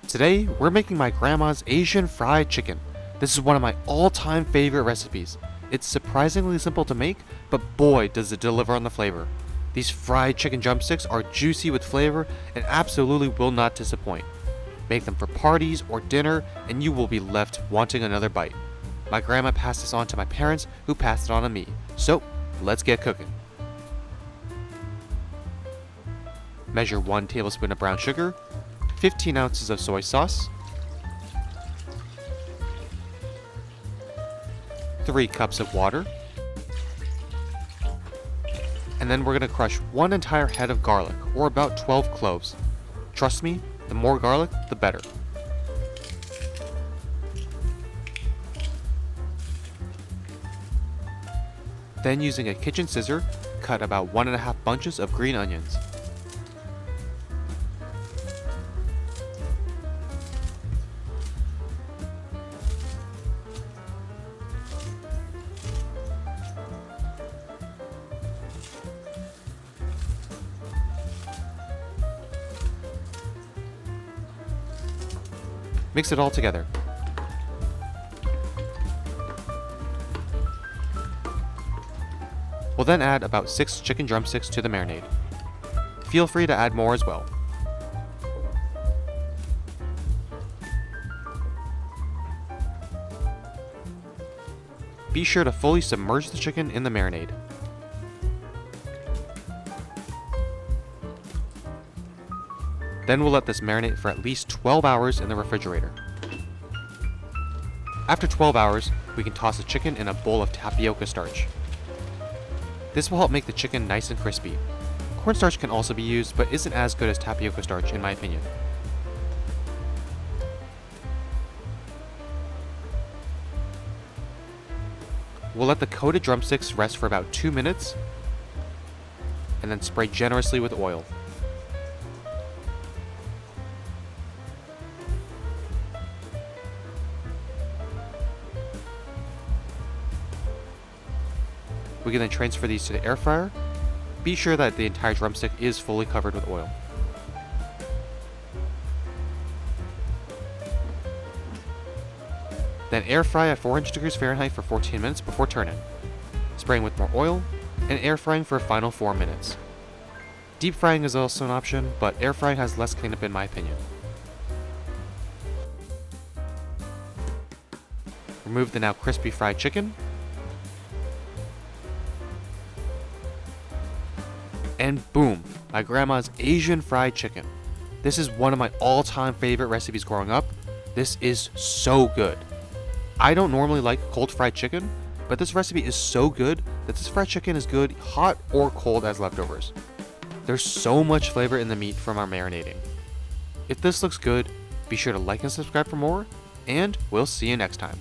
Today, we're making my grandma's Asian fried chicken. This is one of my all-time favorite recipes. It's surprisingly simple to make, but boy does it deliver on the flavor. These fried chicken drumsticks are juicy with flavor and absolutely will not disappoint. Make them for parties or dinner and you will be left wanting another bite. My grandma passed this on to my parents, who passed it on to me. So, let's get cooking. Measure 1 tablespoon of brown sugar, 15 ounces of soy sauce, 3 cups of water, and then we're going to crush 1 entire head of garlic, or about 12 cloves. Trust me, the more garlic, the better. Then using a kitchen scissor, cut about 1.5 bunches of green onions. Mix it all together. We'll then add about 6 chicken drumsticks to the marinade. Feel free to add more as well. Be sure to fully submerge the chicken in the marinade. Then we'll let this marinate for at least 12 hours in the refrigerator. After 12 hours, we can toss the chicken in a bowl of tapioca starch. This will help make the chicken nice and crispy. Cornstarch can also be used, but isn't as good as tapioca starch in my opinion. We'll let the coated drumsticks rest for about 2 minutes, and then spray generously with oil. We can then transfer these to the air fryer. Be sure that the entire drumstick is fully covered with oil. Then air fry at 400 degrees Fahrenheit for 14 minutes before turning, spraying with more oil, and air frying for a final 4 minutes. Deep frying is also an option, but air frying has less cleanup in my opinion. Remove the now crispy fried chicken, and boom, my grandma's Asian fried chicken. This is one of my all-time favorite recipes growing up. This is so good. I don't normally like cold fried chicken, but this recipe is so good that this fried chicken is good hot or cold as leftovers. There's so much flavor in the meat from our marinating. If this looks good, be sure to like and subscribe for more, and we'll see you next time.